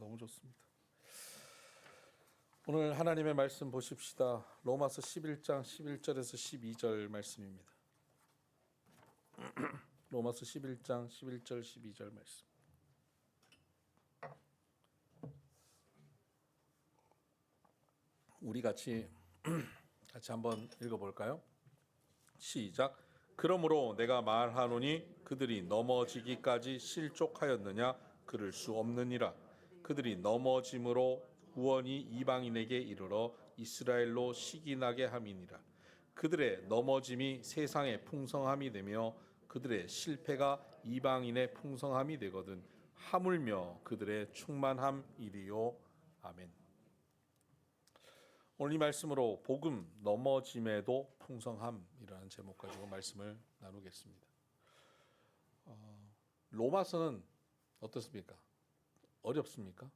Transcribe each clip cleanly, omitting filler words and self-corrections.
너무 좋습니다. 오늘 하나님의 말씀 보십시다. 로마서 11장 11절에서 12절 말씀입니다. 로마서 11장 11절 12절 말씀. 우리 같이 한번 읽어볼까요? 시작. 그러므로 내가 말하노니 그들이 넘어지기까지 실족하였느냐? 그럴 수 없느니라. 그들이 넘어짐으로 구원이 이방인에게 이르러 이스라엘로 시기나게 함이니라. 그들의 넘어짐이 세상의 풍성함이 되며 그들의 실패가 이방인의 풍성함이 되거든 하물며 그들의 충만함이리요. 아멘. 오늘 이 말씀으로 복음 넘어짐에도 풍성함이라는 제목 가지고 말씀을 나누겠습니다. 로마서는 어떻습니까? 어렵습니까?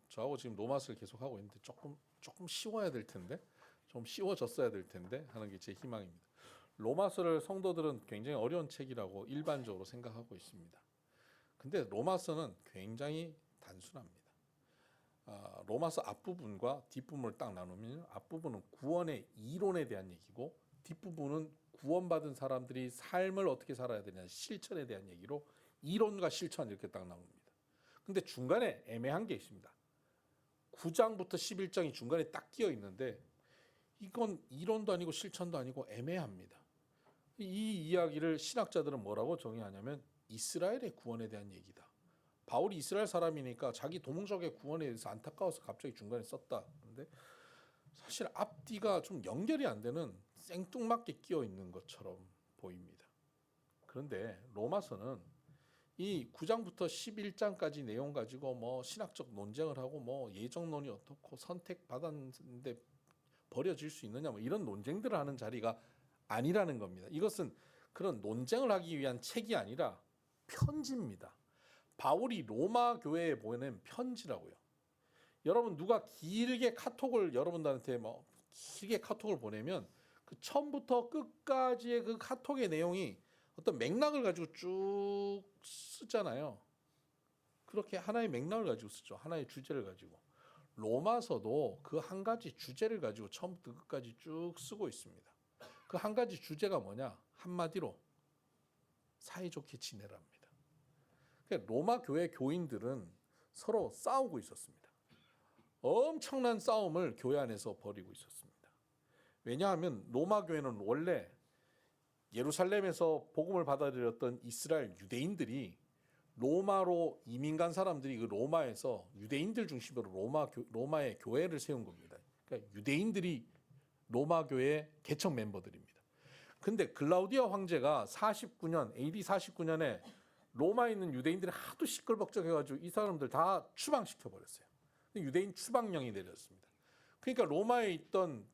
저하고 지금 로마서를 계속 하고 있는데 조금 쉬워야 될 텐데, 좀 쉬워졌어야 될 텐데 하는 게 제 희망입니다. 로마서를 성도들은 굉장히 어려운 책이라고 일반적으로 생각하고 있습니다. 근데 로마서는 굉장히 단순합니다. 로마서 앞부분과 뒷부분을 딱 나누면 앞부분은 구원의 이론에 대한 얘기고 뒷부분은 구원받은 사람들이 삶을 어떻게 살아야 되냐 실천에 대한 얘기로 이론과 실천 이렇게 딱 나옵니다. 근데 중간에 애매한 게 있습니다. 9장부터 11장이 중간에 딱 끼어 있는데 이건 이론도 아니고 실천도 아니고 애매합니다. 이 이야기를 신학자들은 뭐라고 정의하냐면 이스라엘의 구원에 대한 얘기다. 바울이 이스라엘 사람이니까 자기 동족의 구원에 대해서 안타까워서 갑자기 중간에 썼다. 그런데 사실 앞뒤가 좀 연결이 안 되는 생뚱맞게 끼어 있는 것처럼 보입니다. 그런데 로마서는 이 9장부터 11장까지 내용 가지고 뭐 신학적 논쟁을 하고 뭐 예정론이 어떻고 선택받았는데 버려질 수 있느냐 뭐 이런 논쟁들을 하는 자리가 아니라는 겁니다. 이것은 그런 논쟁을 하기 위한 책이 아니라 편지입니다. 바울이 로마 교회에 보낸 편지라고요. 여러분 누가 길게 카톡을 여러분들한테 길게 카톡을 보내면 그 처음부터 끝까지의 그 카톡의 내용이 어떤 맥락을 가지고 쭉 쓰잖아요. 그렇게 하나의 맥락을 가지고 쓰죠. 하나의 주제를 가지고. 로마서도 그 한 가지 주제를 가지고 처음부터 끝까지 쭉 쓰고 있습니다. 그 한 가지 주제가 뭐냐? 한마디로 사이좋게 지내랍니다. 로마 교회 교인들은 서로 싸우고 있었습니다. 엄청난 싸움을 교회 안에서 벌이고 있었습니다. 왜냐하면 로마 교회는 원래 예루살렘에서 복음을 받아들였던 이스라엘 유대인들이 로마로 이민 간 사람들이 그 로마에서 유대인들 중심으로 로마의 교회를 세운 겁니다. 그러니까 유대인들이 로마 교회 개척 멤버들입니다. 근데 글라우디아 황제가 49년 AD 49년에 로마에 있는 유대인들이 하도 시끌벅적해가지고 이 사람들 다 추방시켜버렸어요. 유대인 추방령이 내렸습니다. 그러니까 로마에 있던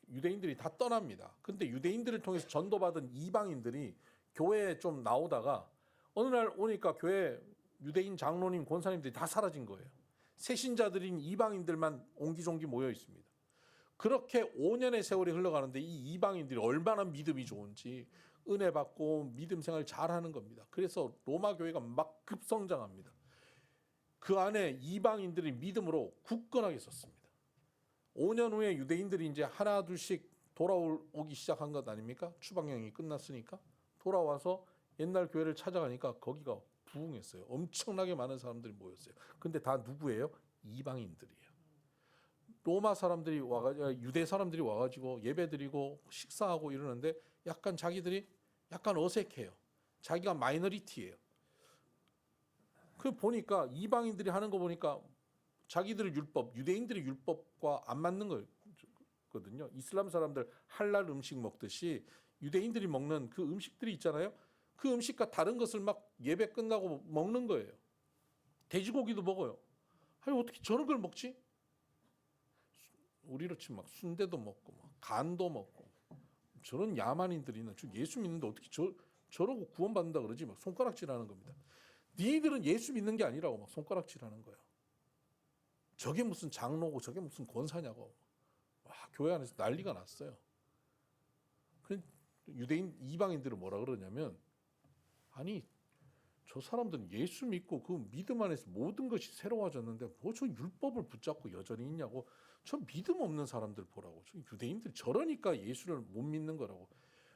유대인들이 다 떠납니다. 근데 유대인들을 통해서 전도받은 이방인들이 교회에 좀 나오다가 어느 날 오니까 교회 유대인 장로님, 권사님들이 다 사라진 거예요. 새신자들인 이방인들만 옹기종기 모여 있습니다. 그렇게 5년의 세월이 흘러가는데 이 이방인들이 얼마나 믿음이 좋은지 은혜 받고 믿음 생활 잘하는 겁니다. 그래서 로마 교회가 막 급성장합니다. 그 안에 이방인들이 믿음으로 굳건하게 섰습니다. 5년 후에 유대인들이 이제 하나 둘씩 돌아오기 시작한 것 아닙니까? 추방령이 끝났으니까 돌아와서 옛날 교회를 찾아가니까 거기가 부흥했어요. 엄청나게 많은 사람들이 모였어요. 근데 다 누구예요? 이방인들이에요. 로마 사람들이 유대 사람들이 와가지고 예배드리고 식사하고 이러는데 자기들이 약간 어색해요. 자기가 마이너리티예요. 그 보니까 이방인들이 하는 거 보니까 자기들의 율법, 유대인들의 율법과 안 맞는 거거든요. 이슬람 사람들 할랄 음식 먹듯이 유대인들이 먹는 그 음식들이 있잖아요. 그 음식과 다른 것을 막 예배 끝나고 먹는 거예요. 돼지고기도 먹어요. 아니 어떻게 저런 걸 먹지? 우리로 치면 막 순대도 먹고 막 간도 먹고 저런 야만인들이 예수 믿는데 어떻게 저러고 구원받는다 그러지? 막 손가락질하는 겁니다. 니들은 예수 믿는 게 아니라고 막 손가락질하는 거예요. 저게 무슨 장로고 저게 무슨 권사냐고. 와, 교회 안에서 난리가 났어요. 유대인 이방인들은 뭐라 그러냐면 아니 저 사람들은 예수 믿고 그 믿음 안에서 모든 것이 새로워졌는데 뭐 저 율법을 붙잡고 여전히 있냐고. 저 믿음 없는 사람들 보라고. 저 유대인들 저러니까 예수를 못 믿는 거라고.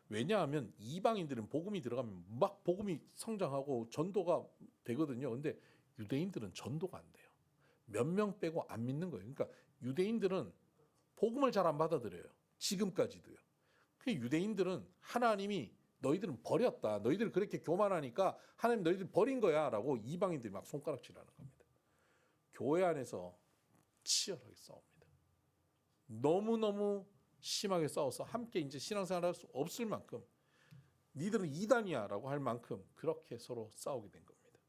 왜냐하면 이방인들은 복음이 들어가면 막 복음이 성장하고 전도가 되거든요. 근데 유대인들은 전도가 안 돼요. 몇 명 빼고 안 믿는 거예요. 그러니까 유대인들은 복음을 잘 안 받아들여요. 지금까지도요. 그 유대인들은 하나님이 너희들은 버렸다. 너희들 그렇게 교만하니까 하나님 너희들 버린 거야 라고 이방인들이 막 손가락질하는 겁니다. 교회 안에서 치열하게 싸웁니다. 너무너무 심하게 싸워서 함께 이제 신앙생활 할 수 없을 만큼 니들은 이단이야 라고 할 만큼 그렇게 서로 싸우게 된 겁니다.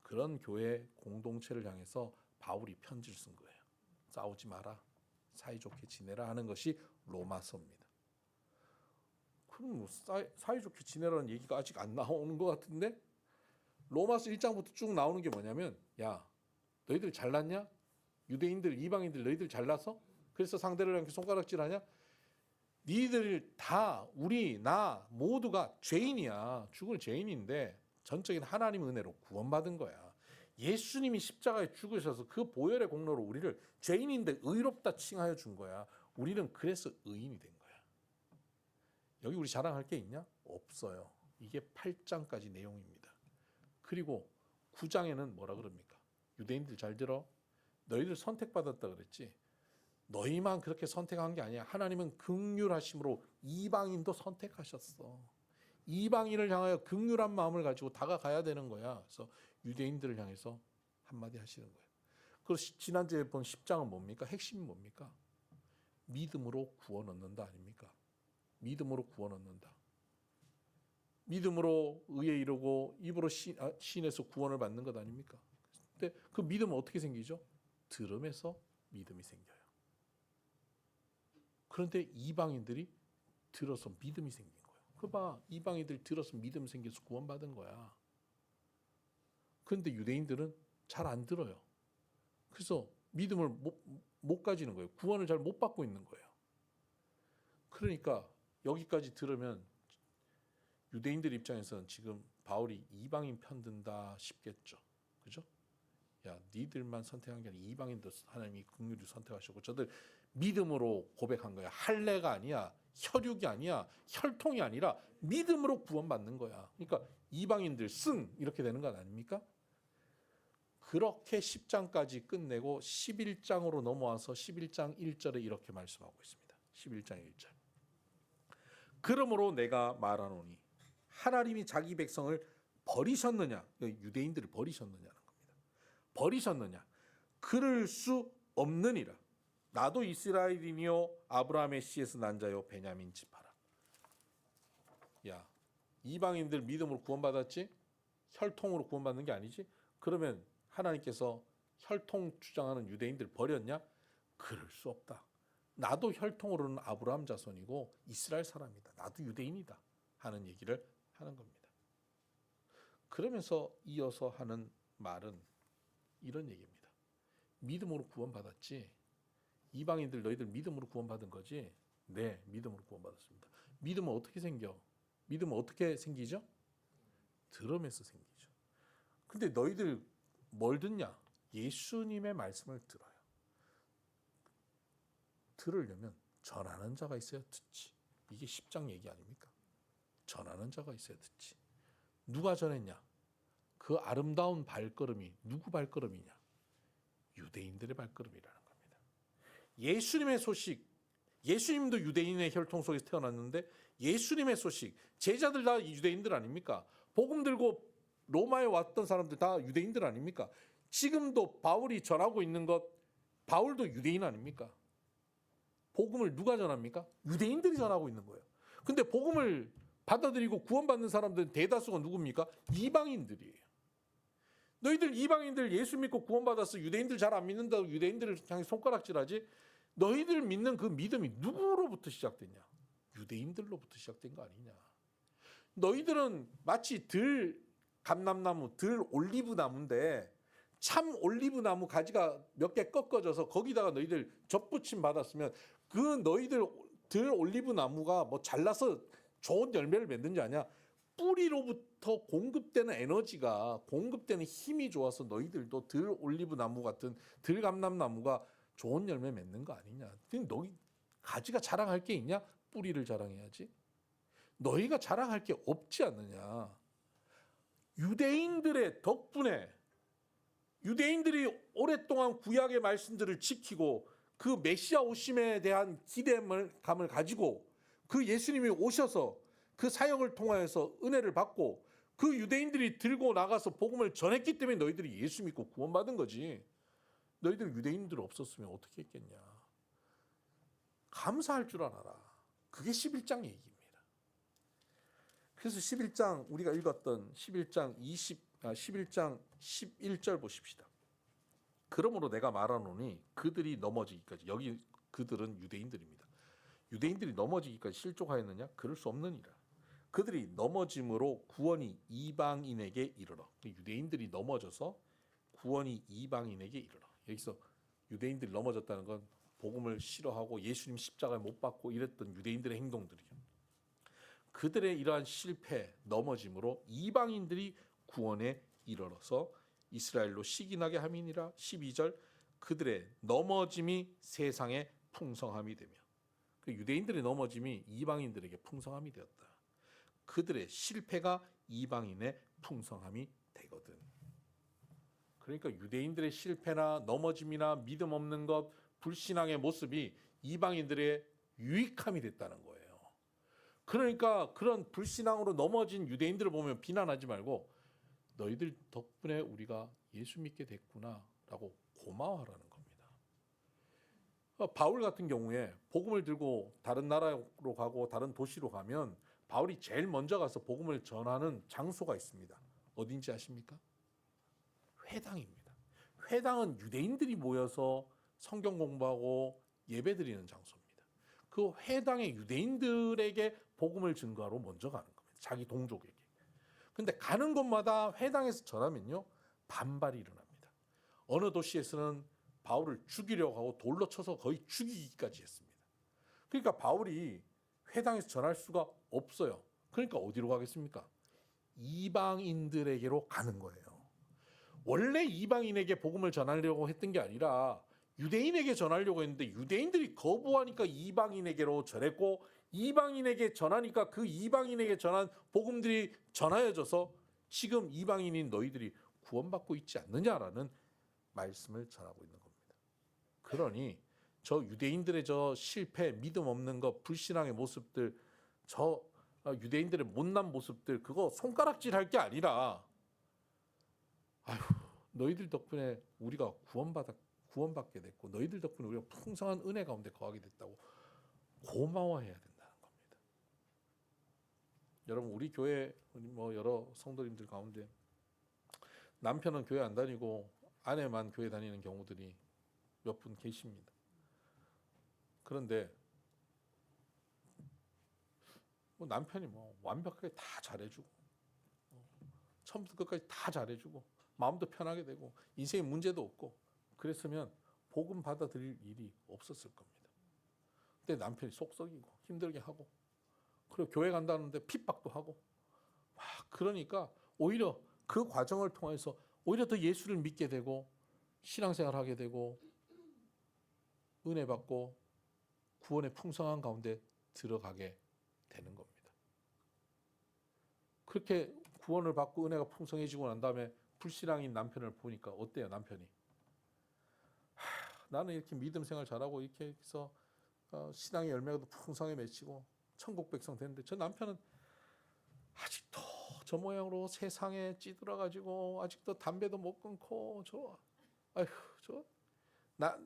그런 교회 공동체를 향해서 바울이 편지를 쓴 거예요. 싸우지 마라. 사이좋게 지내라 하는 것이 로마서입니다. 그럼 사이좋게 지내라는 얘기가 아직 안 나오는 것 같은데 로마서 1장부터 쭉 나오는 게 뭐냐면 야 너희들 잘났냐? 유대인들 이방인들 너희들 잘나서? 그래서 상대를 이렇게 손가락질하냐? 니들 다 우리 나 모두가 죄인이야. 죽을 죄인인데 전적인 하나님 은혜로 구원받은 거야. 예수님이 십자가에 죽으셔서 그 보혈의 공로로 우리를 죄인인데 의롭다 칭하여 준 거야. 우리는 그래서 의인이 된 거야. 여기 우리 자랑할 게 있냐? 없어요. 이게 8장까지 내용입니다. 그리고 9장에는 뭐라 그럽니까? 유대인들 잘 들어. 너희들 선택받았다 그랬지. 너희만 그렇게 선택한 게 아니야. 하나님은 긍휼하심으로 이방인도 선택하셨어. 이방인을 향하여 긍휼한 마음을 가지고 다가가야 되는 거야. 그래서 유대인들을 향해서 한마디 하시는 거예요. 그리고 지난주에 본 10장은 뭡니까? 핵심이 뭡니까? 믿음으로 구원 얻는다 아닙니까? 믿음으로 구원 얻는다. 믿음으로 의에 이르고 입으로 신에서 구원을 받는 것 아닙니까? 근데 그 믿음은 어떻게 생기죠? 들음에서 믿음이 생겨요. 그런데 이방인들이 들어서 믿음이 생긴 거예요. 그봐 이방인들 들어서 믿음 생겨서 구원받은 거야. 그런데 유대인들은 잘 안 들어요. 그래서 믿음을 못 가지는 거예요. 구원을 잘 못 받고 있는 거예요. 그러니까 여기까지 들으면 유대인들 입장에서는 지금 바울이 이방인 편든다 싶겠죠. 그죠? 야, 니들만 선택한 게 아니라 이방인도 하나님이 긍휼히 선택하셨고 저들 믿음으로 고백한 거야. 할례가 아니야. 혈육이 아니야. 혈통이 아니라 믿음으로 구원받는 거야. 그러니까 이방인들 승 이렇게 되는 건 아닙니까? 그렇게 10장까지 끝내고 11장으로 넘어와서 11장 1절에 이렇게 말씀하고 있습니다. 11장 1절. 그러므로 내가 말하노니 하나님이 자기 백성을 버리셨느냐? 유대인들을 버리셨느냐는 겁니다. 버리셨느냐? 그럴 수 없느니라. 나도 이스라엘이니요 아브라함의 씨에서 난 자요 베냐민 지파라. 야, 이방인들 믿음으로 구원받았지? 혈통으로 구원받는 게 아니지? 그러면 하나님께서 혈통 주장하는 유대인들 버렸냐? 그럴 수 없다. 나도 혈통으로는 아브라함 자손이고 이스라엘 사람이다. 나도 유대인이다. 하는 얘기를 하는 겁니다. 그러면서 이어서 하는 말은 이런 얘기입니다. 믿음으로 구원받았지? 이방인들 너희들 믿음으로 구원받은 거지? 네, 믿음으로 구원받았습니다. 믿음은 어떻게 생겨? 믿음은 어떻게 생기죠? 들음에서 생기죠. 근데 너희들 뭘 듣냐? 예수님의 말씀을 들어요. 들으려면 전하는 자가 있어야 듣지. 이게 10장 얘기 아닙니까? 전하는 자가 있어야 듣지. 누가 전했냐? 그 아름다운 발걸음이 누구 발걸음이냐? 유대인들의 발걸음이라는 겁니다. 예수님의 소식, 예수님도 유대인의 혈통 속에서 태어났는데 예수님의 소식, 제자들 다 유대인들 아닙니까? 복음 들고 로마에 왔던 사람들 다 유대인들 아닙니까? 지금도 바울이 전하고 있는 것, 바울도 유대인 아닙니까? 복음을 누가 전합니까? 유대인들이 전하고 있는 거예요. 근데 복음을 받아들이고 구원받는 사람들은 대다수가 누굽니까? 이방인들이에요. 너희들 이방인들 예수 믿고 구원받았어. 유대인들 잘 안 믿는다고 유대인들을 향해 손가락질하지? 너희들 믿는 그 믿음이 누구로부터 시작됐냐? 유대인들로부터 시작된 거 아니냐? 너희들은 마치 들 감람나무, 들 올리브 나무인데 참 올리브 나무 가지가 몇 개 꺾어져서 거기다가 너희들 접붙임 받았으면 그 너희들 들 올리브 나무가 뭐 잘라서 좋은 열매를 맺는지 아냐? 뿌리로부터 공급되는 에너지가 공급되는 힘이 좋아서 너희들도 들 올리브 나무 같은 들 감람 나무가 좋은 열매 맺는 거 아니냐. 너희 가지가 자랑할 게 있냐? 뿌리를 자랑해야지. 너희가 자랑할 게 없지 않느냐. 유대인들의 덕분에 유대인들이 오랫동안 구약의 말씀들을 지키고 그 메시아 오심에 대한 기대감을 가지고 그 예수님이 오셔서 그 사역을 통하여서 은혜를 받고 그 유대인들이 들고 나가서 복음을 전했기 때문에 너희들이 예수 믿고 구원받은 거지. 너희들 유대인들 없었으면 어떻게 했겠냐. 감사할 줄 알아라. 그게 11장 얘기입니다. 그래서 11장 우리가 읽었던 11장 11절 보십시다. 그러므로 내가 말하노니 그들이 넘어지기까지, 여기 그들은 유대인들입니다. 유대인들이 넘어지기까지 실족하였느냐? 그럴 수 없느니라. 그들이 넘어짐으로 구원이 이방인에게 이르러. 유대인들이 넘어져서 구원이 이방인에게 이르러. 여기서 유대인들이 넘어졌다는 건 복음을 싫어하고 예수님 십자가에 못 박고 이랬던 유대인들의 행동들이요. 그들의 이러한 실패, 넘어짐으로 이방인들이 구원에 이르러서 이스라엘로 시기나게 함이니라. 12절 그들의 넘어짐이 세상에 풍성함이 되며, 유대인들의 넘어짐이 이방인들에게 풍성함이 되었다. 그들의 실패가 이방인의 풍성함이 되거든. 그러니까 유대인들의 실패나 넘어짐이나 믿음 없는 것, 불신앙의 모습이 이방인들의 유익함이 됐다는 거예요. 그러니까 그런 불신앙으로 넘어진 유대인들을 보면 비난하지 말고 너희들 덕분에 우리가 예수 믿게 됐구나 라고 고마워하라는 겁니다. 바울 같은 경우에 복음을 들고 다른 나라로 가고 다른 도시로 가면 바울이 제일 먼저 가서 복음을 전하는 장소가 있습니다. 어딘지 아십니까? 회당입니다. 회당은 유대인들이 모여서 성경 공부하고 예배드리는 장소입니다. 그 회당에 유대인들에게 복음을 증거하러 먼저 가는 겁니다. 자기 동족에게. 근데 가는 곳마다 회당에서 전하면요, 반발이 일어납니다. 어느 도시에서는 바울을 죽이려고 하고 돌로 쳐서 거의 죽이기까지 했습니다. 그러니까 바울이 회당에서 전할 수가 없어요. 그러니까 어디로 가겠습니까? 이방인들에게로 가는 거예요. 원래 이방인에게 복음을 전하려고 했던 게 아니라 유대인에게 전하려고 했는데 유대인들이 거부하니까 이방인에게로 전했고, 이방인에게 전하니까 그 이방인에게 전한 복음들이 전하여져서 지금 이방인인 너희들이 구원받고 있지 않느냐라는 말씀을 전하고 있는 겁니다. 그러니 저 유대인들의 저 실패, 믿음 없는 것, 불신앙의 모습들, 저 유대인들의 못난 모습들, 그거 손가락질할 게 아니라 아휴, 너희들 덕분에 우리가 구원받게 됐고 너희들 덕분에 우리가 풍성한 은혜 가운데 거하게 됐다고 고마워해야 된다는 겁니다. 여러분, 우리 교회 뭐 여러 성도님들 가운데 남편은 교회 안 다니고 아내만 교회 다니는 경우들이 몇 분 계십니다. 그런데 뭐 남편이 뭐 완벽하게 다 잘해주고 처음부터 끝까지 다 잘해주고 마음도 편하게 되고 인생에 문제도 없고 그랬으면 복음 받아들일 일이 없었을 겁니다. 근데 남편이 속썩이고 힘들게 하고 그리고 교회 간다는데 핍박도 하고 그러니까 오히려 그 과정을 통해서 오히려 더 예수를 믿게 되고 신앙생활하게 되고 은혜 받고 구원의 풍성한 가운데 들어가게 되는 겁니다. 그렇게 구원을 받고 은혜가 풍성해지고 난 다음에 불신앙인 남편을 보니까 어때요? 남편이 나는 이렇게 믿음 생활 잘하고 이렇게 해서 신앙의 열매가 풍성하게 맺히고 천국 백성 됐는데 저 남편은 아직도 저 모양으로 세상에 찌들어가지고 아직도 담배도 못 끊고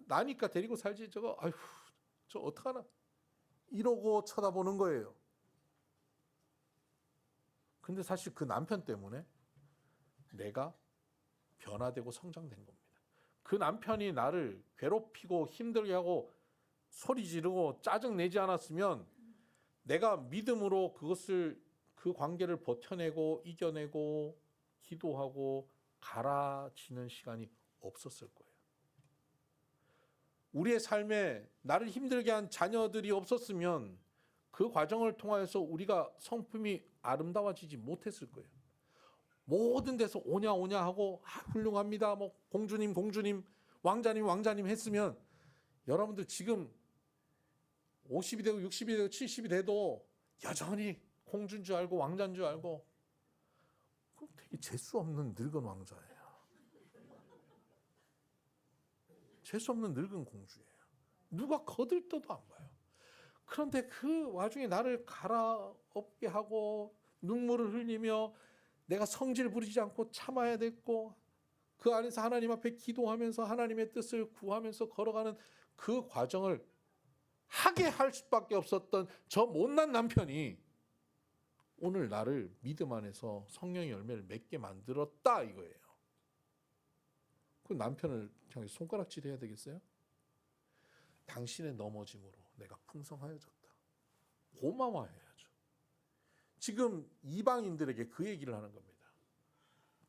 나니까 데리고 살지 저 어떡하나 이러고 쳐다보는 거예요. 근데 사실 그 남편 때문에 내가 변화되고 성장된 겁니다. 그 남편이 나를 괴롭히고 힘들게 하고 소리 지르고 짜증 내지 않았으면 내가 믿음으로 그 관계를 버텨내고 이겨내고 기도하고 갈아지는 시간이 없었을 거예요. 우리의 삶에 나를 힘들게 한 자녀들이 없었으면 그 과정을 통해서 우리가 성품이 아름다워지지 못했을 거예요. 모든 데서 오냐 오냐 하고 훌륭합니다. 뭐 공주님 왕자님 했으면 여러분들 지금 50이 되고 60이 되고 70이 돼도 여전히 공주인 줄 알고 왕자인 줄 알고 되게 재수 없는 늙은 왕자예요. 재수 없는 늙은 공주예요. 누가 거들떠도 안 봐요. 그런데 그 와중에 나를 갈아엎게 하고 눈물을 흘리며 내가 성질 부리지 않고 참아야 됐고 그 안에서 하나님 앞에 기도하면서 하나님의 뜻을 구하면서 걸어가는 그 과정을 하게 할 수밖에 없었던 저 못난 남편이 오늘 나를 믿음 안에서 성령의 열매를 맺게 만들었다 이거예요. 그 남편을 향해 손가락질 해야 되겠어요? 당신의 넘어짐으로 내가 풍성하여졌다. 고마워해야죠. 지금 이방인들에게 그 얘기를 하는 겁니다.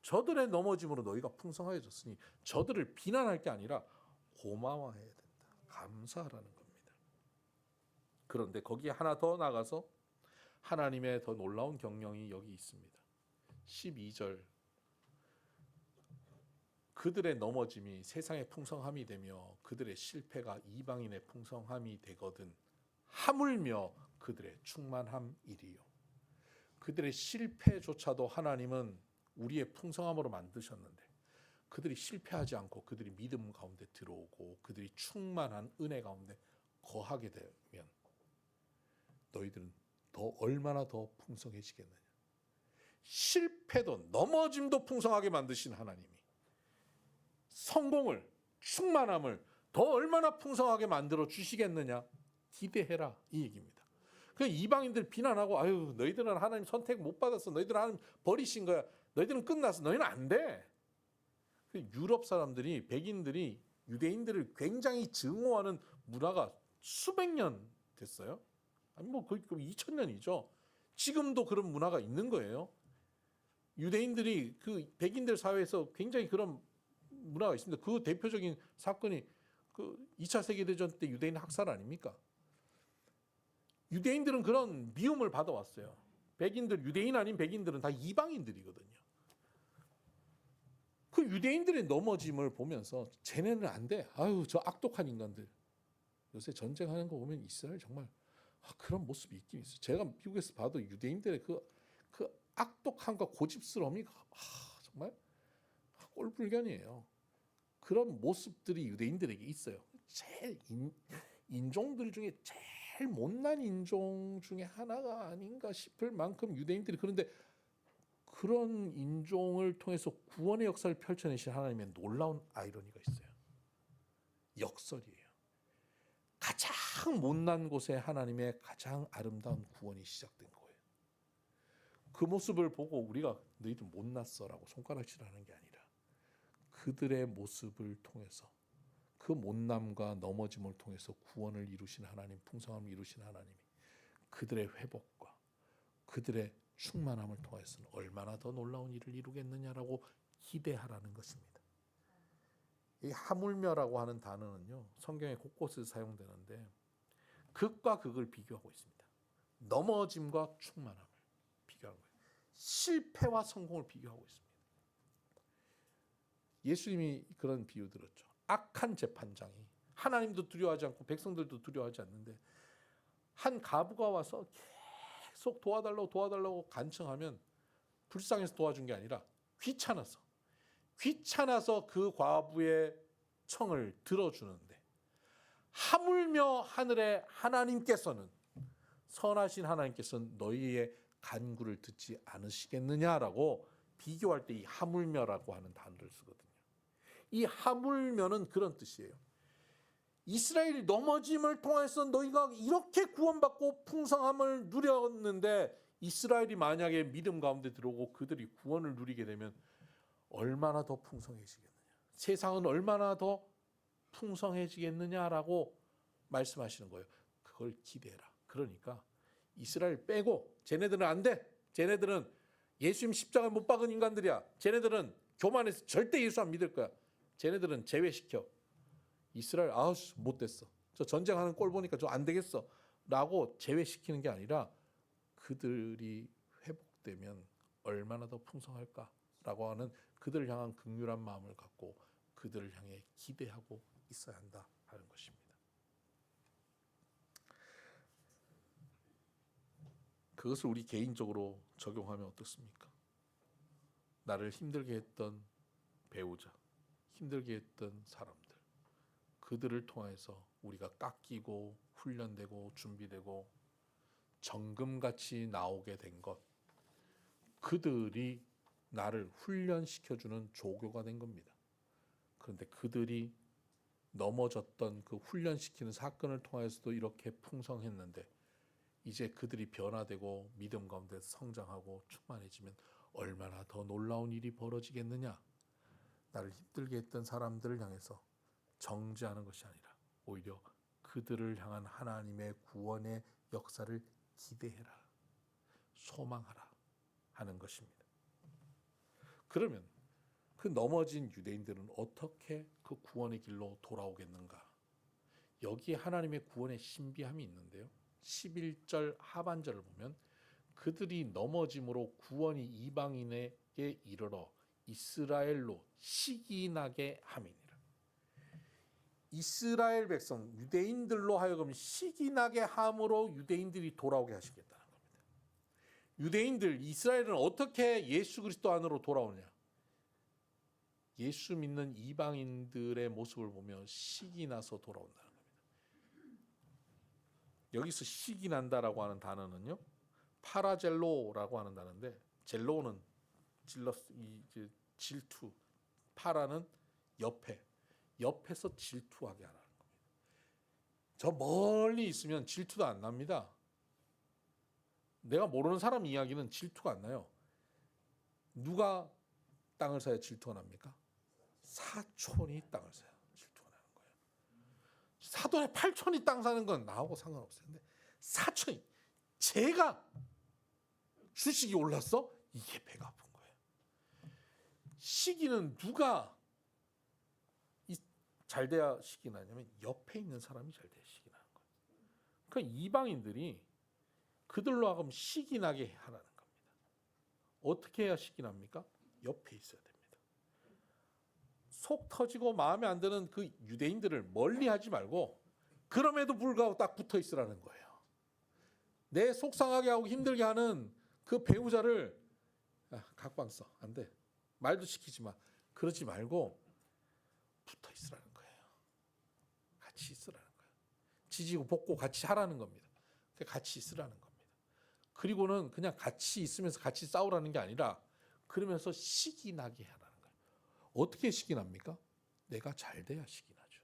저들의 넘어짐으로 너희가 풍성하여졌으니 저들을 비난할 게 아니라 고마워해야 된다. 감사하라는 겁니다. 그런데 거기에 하나 더 나가서 하나님의 더 놀라운 경영이 여기 있습니다. 12절 그들의 넘어짐이 세상의 풍성함이 되며 그들의 실패가 이방인의 풍성함이 되거든 하물며 그들의 충만함이리요. 그들의 실패조차도 하나님은 우리의 풍성함으로 만드셨는데 그들이 실패하지 않고 그들이 믿음 가운데 들어오고 그들이 충만한 은혜 가운데 거하게 되면 너희들은 얼마나 더 풍성해지겠느냐. 실패도 넘어짐도 풍성하게 만드신 하나님이 성공을 충만함을 더 얼마나 풍성하게 만들어 주시겠느냐 기대해라 이 얘기입니다. 그 이방인들 비난하고 아유 너희들은 하나님 선택 못 받았어. 너희들은 하나님 버리신 거야. 너희들은 끝났어. 너희는 안 돼. 유럽 사람들이 백인들이 유대인들을 굉장히 증오하는 문화가 수백 년 됐어요. 아니 뭐 거의 2000년이죠. 지금도 그런 문화가 있는 거예요. 유대인들이 그 백인들 사회에서 굉장히 그런 문화가 있습니다. 그 대표적인 사건이 그 2차 세계대전 때 유대인 학살 아닙니까? 유대인들은 그런 미움을 받아왔어요. 백인들, 유대인 아닌 백인들은 다 이방인들이거든요. 그 유대인들의 넘어짐을 보면서 쟤네는 안 돼. 아유 저 악독한 인간들. 요새 전쟁하는 거 보면 이스라엘 정말 그런 모습이 있긴 있어요. 제가 미국에서 봐도 유대인들의 그 악독함과 고집스러움이 정말 꼴불견이에요. 그런 모습들이 유대인들에게 있어요. 제일 인종들 중에 제일 못난 인종 중에 하나가 아닌가 싶을 만큼 유대인들이 그런데 그런 인종을 통해서 구원의 역사를 펼쳐내신 하나님의 놀라운 아이러니가 있어요. 역설이에요. 가장 못난 곳에 하나님의 가장 아름다운 구원이 시작된 거예요. 그 모습을 보고 우리가 너희들 못났어라고 손가락질하는 게 아니라 그들의 모습을 통해서 그 못남과 넘어짐을 통해서 구원을 이루신 하나님, 풍성함을 이루신 하나님이 그들의 회복과 그들의 충만함을 통해서는 얼마나 더 놀라운 일을 이루겠느냐라고 기대하라는 것입니다. 이 하물며라고 하는 단어는요, 성경에 곳곳에서 사용되는데 극과 극을 비교하고 있습니다. 넘어짐과 충만함을 비교하는 거예요. 실패와 성공을 비교하고 있습니다. 예수님이 그런 비유 들었죠. 악한 재판장이 하나님도 두려워하지 않고 백성들도 두려워하지 않는데 한 가부가 와서 계속 도와달라고 간청하면 불쌍해서 도와준 게 아니라 귀찮아서 그 과부의 청을 들어주는데 하물며 하늘의 하나님께서는 선하신 하나님께서는 너희의 간구를 듣지 않으시겠느냐라고 비교할 때 이 하물며라고 하는 단어를 쓰거든요. 이 하물며는 그런 뜻이에요. 이스라엘이 넘어짐을 통해서 너희가 이렇게 구원받고 풍성함을 누렸는데 이스라엘이 만약에 믿음 가운데 들어오고 그들이 구원을 누리게 되면 얼마나 더 풍성해지겠느냐. 세상은 얼마나 더 풍성해지겠느냐라고 말씀하시는 거예요. 그걸 기대해라. 그러니까 이스라엘 빼고 쟤네들은 안 돼. 쟤네들은 예수님 십자가에 못 박은 인간들이야. 쟤네들은 교만해서 절대 예수 안 믿을 거야. 쟤네들은 제외시켜. 이스라엘 못됐어. 저 전쟁하는 꼴 보니까 저 안 되겠어. 라고 제외시키는 게 아니라 그들이 회복 회복되면 얼마나 더 풍성할까라고 하는 그들을 향한 긍휼한 마음을 갖고 그들을 향해 기대하고 있어야 한다 하는 것입니다. 그것을 우리 개인적으로 적용하면 어떻습니까? 나를 힘들게 했던 배우자, 힘들게 했던 사람들, 그들을 통해서 우리가 깎이고 훈련되고 준비되고 정금같이 나오게 된 것, 그들이 나를 훈련시켜주는 조교가 된 겁니다. 그런데 그들이 넘어졌던 그 훈련시키는 사건을 통해서도 이렇게 풍성했는데 이제 그들이 변화되고 믿음 가운데 성장하고 충만해지면 얼마나 더 놀라운 일이 벌어지겠느냐. 나를 힘들게 했던 사람들을 향해서 정죄하는 것이 아니라 오히려 그들을 향한 하나님의 구원의 역사를 기대해라, 소망하라 하는 것입니다. 그러면 그 넘어진 유대인들은 어떻게 그 구원의 길로 돌아오겠는가? 여기에 하나님의 구원의 신비함이 있는데요. 11절 하반절을 보면 그들이 넘어짐으로 구원이 이방인에게 이르러 이스라엘로 시기나게 함이니라. 이스라엘 백성 유대인들로 하여금 시기나게 함으로 유대인들이 돌아오게 하시겠다는 겁니다. 유대인들 이스라엘은 어떻게 예수 그리스도 안으로 돌아오느냐? 예수 믿는 이방인들의 모습을 보며 시기 나서 돌아온다는 겁니다. 여기서 시기 난다라고 하는 단어는요, 파라젤로라고 하는 단어인데, 젤로는 질투, 파라는 옆에서 질투하게 하라는 겁니다. 저 멀리 있으면 질투도 안 납니다. 내가 모르는 사람 이야기는 질투가 안 나요. 누가 땅을 사야 질투가 납니까? 사촌이 땅을 사야 질투가 나는 거예요. 사돈의 8촌이 땅 사는 건 나하고 상관없어요. 근데 사촌이, 제가 주식이 올랐어? 이게 배가 아픈 거예요. 시기는 누가 잘 돼야 시기 나냐면 옆에 있는 사람이 잘 돼야 시기 나는 거예요. 그러니까 이방인들이 그들로 하여금 시기 나게 하라는 겁니다. 어떻게 해야 시기 납니까? 옆에 있어야 됩니다. 속 터지고 마음에 안 드는 그 유대인들을 멀리 하지 말고 그럼에도 불구하고 딱 붙어 있으라는 거예요. 내 속상하게 하고 힘들게 하는 그 배우자를 각방 써. 안 돼. 말도 시키지 마. 그러지 말고 붙어 있으라는 거예요. 같이 있으라는 거예요. 지지고 볶고 같이 하라는 겁니다. 같이 있으라는 겁니다. 그리고는 그냥 같이 있으면서 같이 싸우라는 게 아니라 그러면서 시기 나게 하라는 거예요. 어떻게 시기 납니까? 내가 잘 돼야 시기 나죠.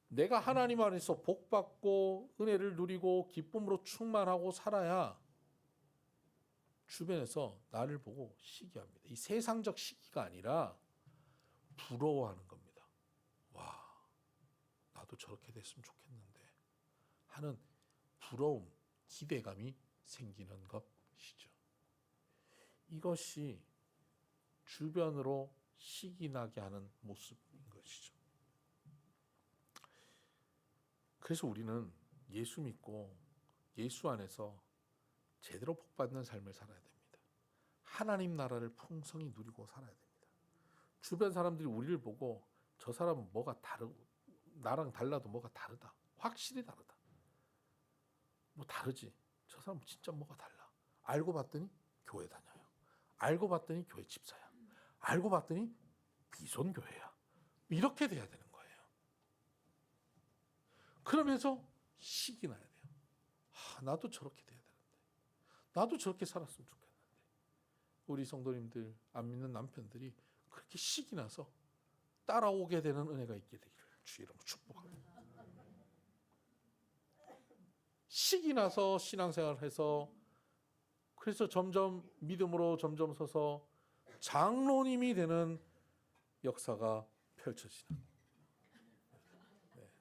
내가 하나님 안에서 복받고 은혜를 누리고 기쁨으로 충만하고 살아야 주변에서 나를 보고 시기합니다. 이 세상적 시기가 아니라 부러워하는 겁니다. 와, 나도 저렇게 됐으면 좋겠는데 하는 부러움, 기대감이 생기는 것이죠. 이것이 주변으로 시기나게 하는 모습인 것이죠. 그래서 우리는 예수 믿고 예수 안에서 제대로 복받는 삶을 살아야 됩니다. 하나님 나라를 풍성히 누리고 살아야 됩니다. 주변 사람들이 우리를 보고 저 사람은 뭐가 다르고 나랑 달라도 뭐가 다르다. 확실히 다르다. 뭐 다르지. 저 사람은 진짜 뭐가 달라. 알고 봤더니 교회 다녀요. 알고 봤더니 교회 집사야. 알고 봤더니 비손교회야. 이렇게 돼야 되는 거예요. 그러면서 시기 나야 돼요. 나도 저렇게 돼야 되는데. 나도 저렇게 살았으면 좋겠는데. 우리 성도님들, 안 믿는 남편들이 그렇게 시기 나서 따라오게 되는 은혜가 있게 되기를 주의 이름으로 축복합니다. 시기 나서 신앙생활을 해서 그래서 점점 믿음으로 점점 서서 장로님이 되는 역사가 펼쳐지는. 네.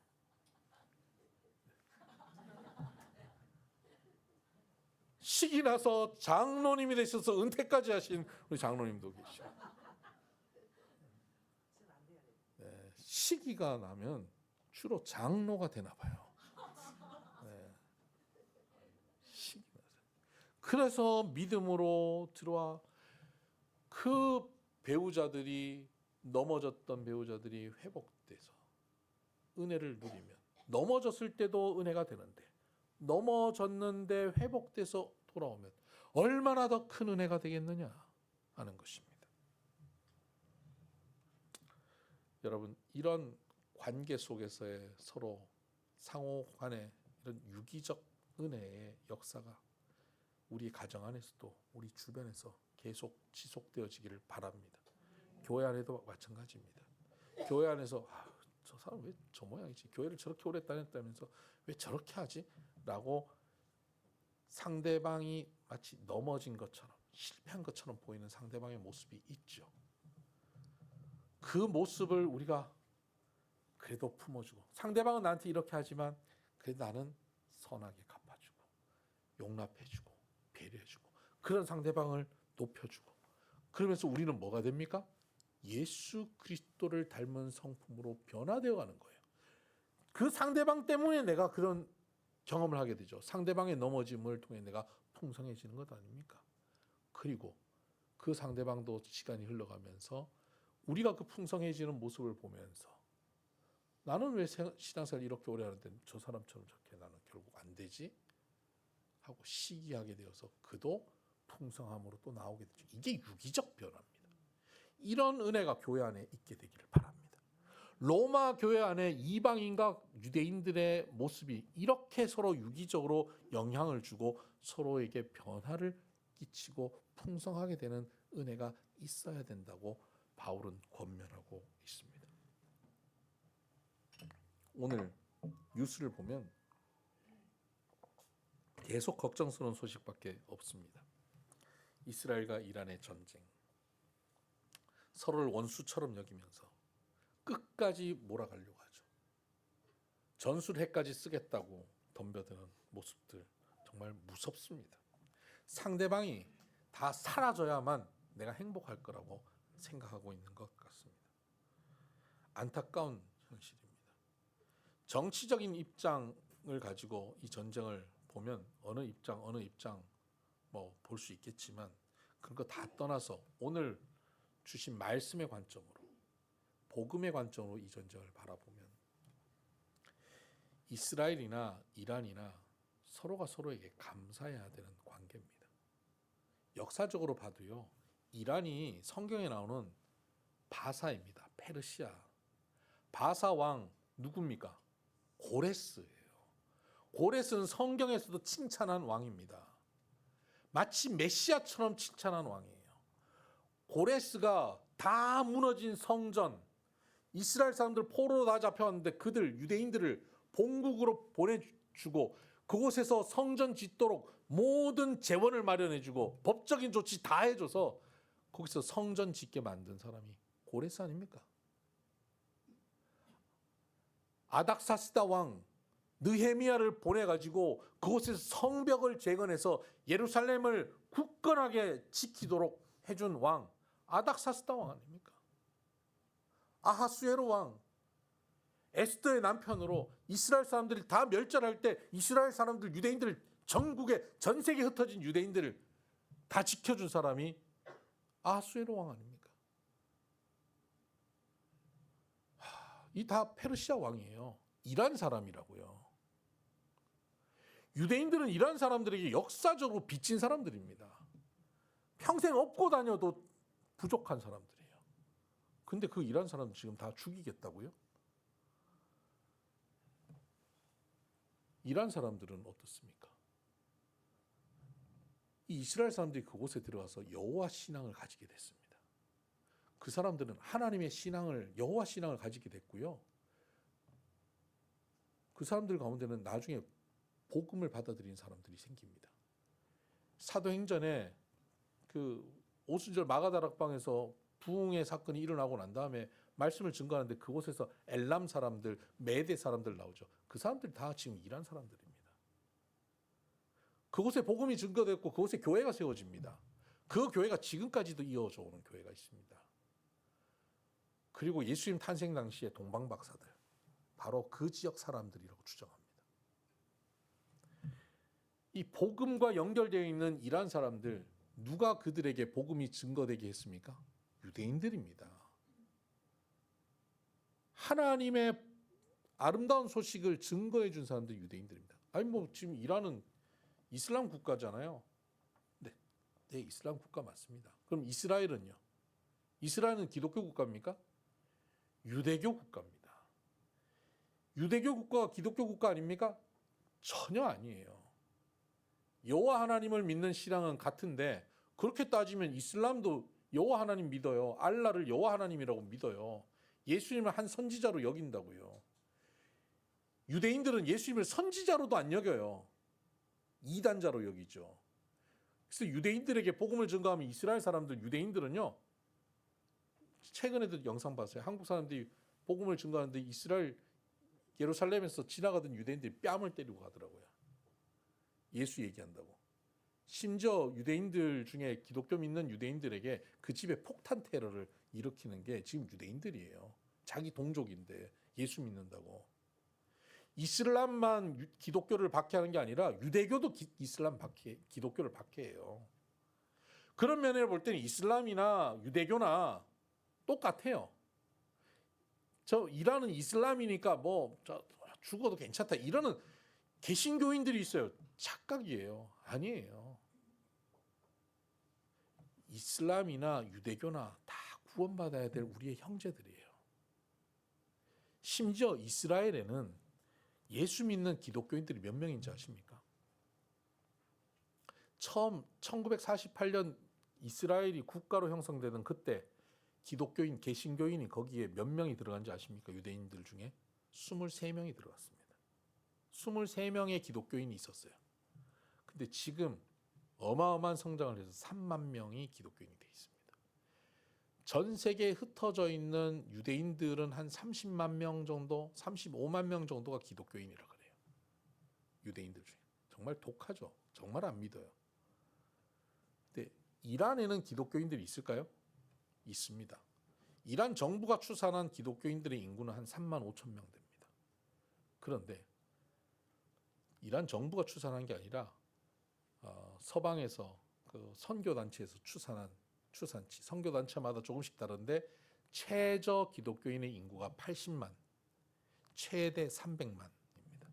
시기 나서 장로님이 되셔서 은퇴까지 하신 우리 장로님도 계시고. 네. 시기가 나면 주로 장로가 되나 봐요. 네. 시기 나서. 그래서 믿음으로 들어와 그 배우자들이 넘어졌던 배우자들이 회복돼서 은혜를 누리면 넘어졌을 때도 은혜가 되는데 넘어졌는데 회복돼서 돌아오면 얼마나 더 큰 은혜가 되겠느냐 하는 것입니다. 여러분 이런 관계 속에서의 서로 상호 간의 이런 유기적 은혜의 역사가 우리 가정 안에서도 우리 주변에서 계속 지속되어지기를 바랍니다. 교회 안에도 마찬가지입니다. 교회 안에서 저 사람 왜 저 모양이지? 교회를 저렇게 오래 다녔다면서 왜 저렇게 하지? 라고 상대방이 마치 넘어진 것처럼 실패한 것처럼 보이는 상대방의 모습이 있죠. 그 모습을 우리가 그래도 품어주고 상대방은 나한테 이렇게 하지만 그래도 나는 선하게 갚아주고 용납해주고 배려해주고 그런 상대방을 높여주고 그러면서 우리는 뭐가 됩니까? 예수 그리스도를 닮은 성품으로 변화되어 가는 거예요. 그 상대방 때문에 내가 그런 경험을 하게 되죠. 상대방의 넘어짐을 통해 내가 풍성해지는 것 아닙니까? 그리고 그 상대방도 시간이 흘러가면서 우리가 그 풍성해지는 모습을 보면서 나는 왜 신앙생활 이렇게 오래 하는데 저 사람처럼 저렇게 나는 결국 안 되지? 하고 시기하게 되어서 그도 풍성함으로 또 나오게 되죠. 이게 유기적 변화입니다. 이런 은혜가 교회 안에 있게 되기를 바랍니다. 로마 교회 안에 이방인과 유대인들의 모습이 이렇게 서로 유기적으로 영향을 주고 서로에게 변화를 끼치고 풍성하게 되는 은혜가 있어야 된다고 바울은 권면하고 있습니다. 오늘 뉴스를 보면 계속 걱정스러운 소식밖에 없습니다. 이스라엘과 이란의 전쟁, 서로를 원수처럼 여기면서 끝까지 몰아가려고 하죠. 전술핵까지 쓰겠다고 덤벼드는 모습들 정말 무섭습니다. 상대방이 다 사라져야만 내가 행복할 거라고 생각하고 있는 것 같습니다. 안타까운 현실입니다. 정치적인 입장을 가지고 이 전쟁을 보면 어느 입장 뭐 볼 수 있겠지만 그런 거 다 떠나서 오늘 주신 말씀의 관점으로 복음의 관점으로 이 전쟁을 바라보면 이스라엘이나 이란이나 서로가 서로에게 감사해야 되는 관계입니다. 역사적으로 봐도요. 이란이 성경에 나오는 바사입니다. 페르시아. 바사 왕 누굽니까? 고레스예요. 고레스는 성경에서도 칭찬한 왕입니다. 마치 메시아처럼 칭찬한 왕이에요. 고레스가 다 무너진 성전, 이스라엘 사람들 포로로 다 잡혀왔는데 그들 유대인들을 본국으로 보내주고 그곳에서 성전 짓도록 모든 재원을 마련해주고 법적인 조치 다 해줘서 거기서 성전 짓게 만든 사람이 고레스 아닙니까? 아닥사스다 왕 느헤미야를 보내가지고 그곳에서 성벽을 재건해서 예루살렘을 굳건하게 지키도록 해준 왕 아닥사스다 왕 아닙니까? 아하수에로 왕 에스더의 남편으로 이스라엘 사람들이 다 멸절할 때 이스라엘 사람들 유대인들 전국에 전 세계에 흩어진 유대인들을 다 지켜준 사람이 아하수에로 왕 아닙니까? 이 다 페르시아 왕이에요. 이란 사람이라고요. 유대인들은 이란 사람들에게 역사적으로 빚진 사람들입니다. 평생 업고 다녀도 부족한 사람들이에요. 근데 그 이란 사람들 지금 다 죽이겠다고요? 이란 사람들은 어떻습니까? 이 이스라엘 사람들이 그곳에 들어가서 여호와 신앙을 가지게 됐습니다. 그 사람들은 하나님의 신앙을 여호와 신앙을 가지게 됐고요. 그 사람들 가운데는 나중에 복음을 받아들인 사람들이 생깁니다. 사도행전에 그 오순절 마가다락방에서 부흥의 사건이 일어나고 난 다음에 말씀을 증거하는데 그곳에서 엘람 사람들, 메대 사람들 나오죠. 그 사람들 다 지금 이란 사람들입니다. 그곳에 복음이 증거됐고 그곳에 교회가 세워집니다. 그 교회가 지금까지도 이어져 오는 교회가 있습니다. 그리고 예수님 탄생 당시에 동방박사들, 바로 그 지역 사람들이라고 추정합니다. 이 복음과 연결되어 있는 이란 사람들, 누가 그들에게 복음이 증거되게 했습니까? 유대인들입니다. 하나님의 아름다운 소식을 증거해 준 사람들이 유대인들입니다. 아니 뭐 지금 이란은 이슬람 국가잖아요. 네, 이슬람 국가 맞습니다. 그럼 이스라엘은요? 이스라엘은 기독교 국가입니까? 유대교 국가입니다. 유대교 국가가 기독교 국가 아닙니까? 전혀 아니에요. 여호와 하나님을 믿는 신앙은 같은데 그렇게 따지면 이슬람도 여호와 하나님 믿어요. 알라를 여호와 하나님이라고 믿어요. 예수님을 한 선지자로 여긴다고요. 유대인들은 예수님을 선지자로도 안 여겨요. 이단자로 여기죠. 그래서 유대인들에게 복음을 증거하면 이스라엘 사람들, 유대인들은요. 최근에도 영상 봤어요. 한국 사람들이 복음을 증거하는데 이스라엘 예루살렘에서 지나가던 유대인들이 뺨을 때리고 가더라고요. 예수 얘기한다고. 심지어 유대인들 중에 기독교 믿는 유대인들에게 그 집에 폭탄 테러를 일으키는 게 지금 유대인들이에요. 자기 동족인데 예수 믿는다고. 이슬람만 기독교를 박해하는 게 아니라 유대교도 기독교를 박해해요. 그런 면에서 볼 때는 이슬람이나 유대교나 똑같아요. 저 이란은 이슬람이니까 뭐 죽어도 괜찮다 이러는 개신교인들이 있어요. 착각이에요. 아니에요. 이슬람이나 유대교나 다 구원받아야 될 우리의 형제들이에요. 심지어 이스라엘에는 예수 믿는 기독교인들이 몇 명인지 아십니까? 처음 1948년 이스라엘이 국가로 형성되는 그때 기독교인, 개신교인이 거기에 몇 명이 들어간지 아십니까? 유대인들 중에 23명이 들어갔습니다. 23명의 기독교인이 있었어요. 근데 지금 어마어마한 성장을 해서 3만 명이 기독교인이 되어 있습니다. 전 세계에 흩어져 있는 유대인들은 한 30만 명 정도, 35만 명 정도가 기독교인이라고 그래요. 유대인들 중에. 정말 독하죠. 정말 안 믿어요. 근데 이란에는 기독교인들이 있을까요? 있습니다. 이란 정부가 추산한 기독교인들의 인구는 한 3만 5천 명 됩니다. 그런데 이란 정부가 추산한 게 아니라 서방에서 그 선교단체에서 추산치, 선교단체마다 조금씩 다른데 최저 기독교인의 인구가 80만, 최대 300만입니다.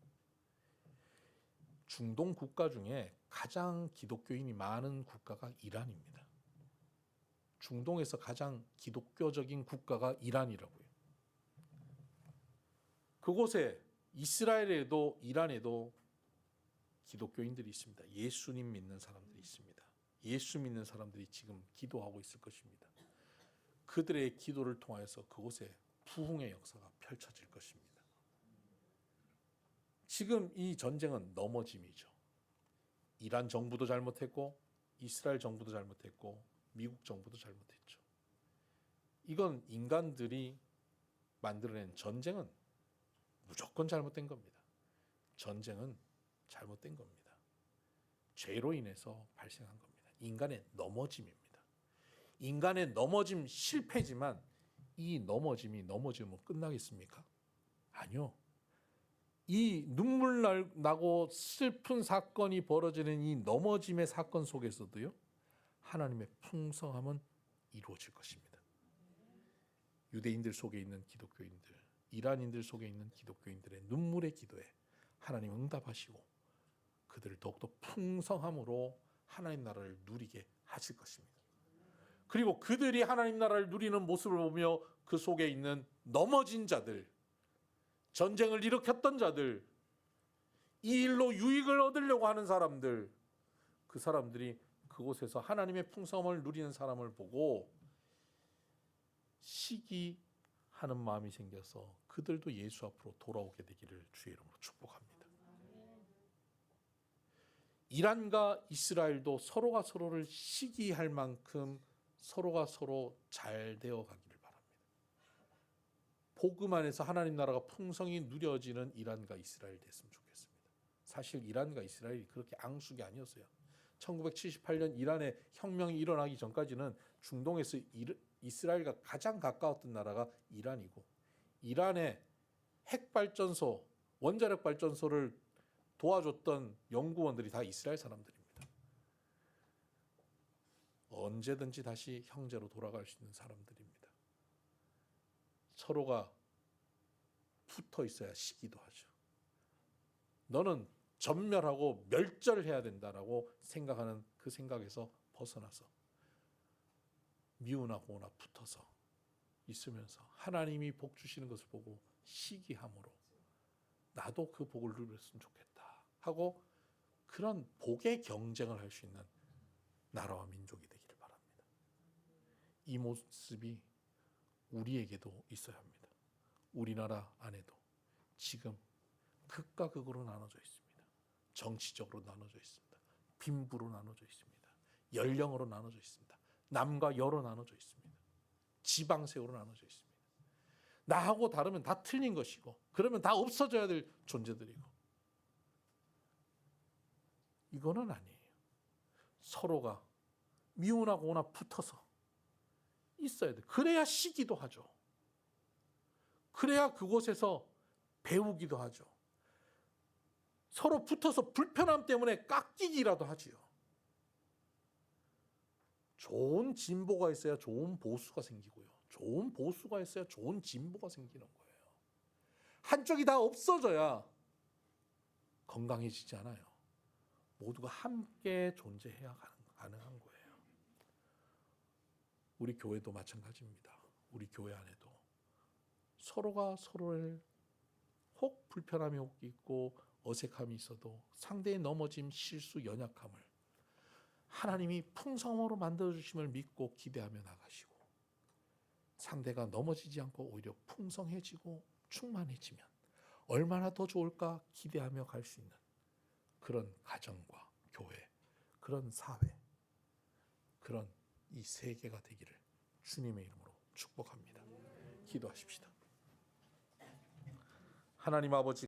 중동 국가 중에 가장 기독교인이 많은 국가가 이란입니다. 중동에서 가장 기독교적인 국가가 이란이라고요. 그곳에 이스라엘에도 이란에도 기독교인들이 있습니다. 예수님 믿는 사람들이 있습니다. 예수 믿는 사람들이 지금 기도하고 있을 것입니다. 그들의 기도를 통하여서 그곳에 부흥의 역사가 펼쳐질 것입니다. 지금 이 전쟁은 넘어짐이죠. 이란 정부도 잘못했고 이스라엘 정부도 잘못했고 미국 정부도 잘못했죠. 이건 인간들이 만들어낸 전쟁은 무조건 잘못된 겁니다. 전쟁은 잘못된 겁니다. 죄로 인해서 발생한 겁니다. 인간의 넘어짐입니다. 인간의 넘어짐 실패지만 이 넘어짐으로 끝나겠습니까? 아니요. 이 눈물 나고 슬픈 사건이 벌어지는 이 넘어짐의 사건 속에서도요. 하나님의 풍성함은 이루어질 것입니다. 유대인들 속에 있는 기독교인들, 이란인들 속에 있는 기독교인들의 눈물의 기도에 하나님 응답하시고 그들을 더욱더 풍성함으로 하나님 나라를 누리게 하실 것입니다. 그리고 그들이 하나님 나라를 누리는 모습을 보며 그 속에 있는 넘어진 자들, 전쟁을 일으켰던 자들, 이 일로 유익을 얻으려고 하는 사람들, 그 사람들이 그곳에서 하나님의 풍성함을 누리는 사람을 보고 시기하는 마음이 생겨서 그들도 예수 앞으로 돌아오게 되기를 주의 이름으로 축복합니다. 이란과 이스라엘도 서로가 서로를 시기할 만큼 서로가 서로 잘 되어 가기를 바랍니다. 복음 안에서 하나님 나라가 풍성히 누려지는 이란과 이스라엘 됐으면 좋겠습니다. 사실 이란과 이스라엘이 그렇게 앙숙이 아니었어요. 1978년 이란의 혁명이 일어나기 전까지는 중동에서 이스라엘과 가장 가까웠던 나라가 이란이고 이란의 핵발전소, 원자력 발전소를 도와줬던 연구원들이 다 이스라엘 사람들입니다. 언제든지 다시 형제로 돌아갈 수 있는 사람들입니다. 서로가 붙어 있어야 시기도 하죠. 너는 전멸하고 멸절해야 된다라고 생각하는 그 생각에서 벗어나서 미운하고나 붙어서 있으면서 하나님이 복 주시는 것을 보고 시기함으로 나도 그 복을 누렸으면 좋겠다 하고 그런 복의 경쟁을 할 수 있는 나라와 민족이 되기를 바랍니다. 이 모습이 우리에게도 있어야 합니다. 우리나라 안에도 지금 극과 극으로 나눠져 있습니다. 정치적으로 나눠져 있습니다. 빈부로 나눠져 있습니다. 연령으로 나눠져 있습니다. 남과 여로 나눠져 있습니다. 지방색으로 나눠져 있습니다. 나하고 다르면 다 틀린 것이고 그러면 다 없어져야 될 존재들이고 이거는 아니에요. 서로가 미운하고나 붙어서 있어야 돼. 그래야 시기도 하죠. 그래야 그곳에서 배우기도 하죠. 서로 붙어서 불편함 때문에 깎이기라도 하지요. 좋은 진보가 있어야 좋은 보수가 생기고요. 좋은 보수가 있어야 좋은 진보가 생기는 거예요. 한쪽이 다 없어져야 건강해지지 않아요. 모두가 함께 존재해야 가능한 거예요. 우리 교회도 마찬가지입니다. 우리 교회 안에도 서로가 서로를 혹 불편함이 혹 있고 어색함이 있어도 상대의 넘어짐, 실수, 연약함을 하나님이 풍성으로 만들어주심을 믿고 기대하며 나가시고 상대가 넘어지지 않고 오히려 풍성해지고 충만해지면 얼마나 더 좋을까 기대하며 갈 수 있는 그런 가정과 교회, 그런 사회, 그런 이 세계가 되기를 주님의 이름으로 축복합니다. 기도하십시다. 하나님 아버지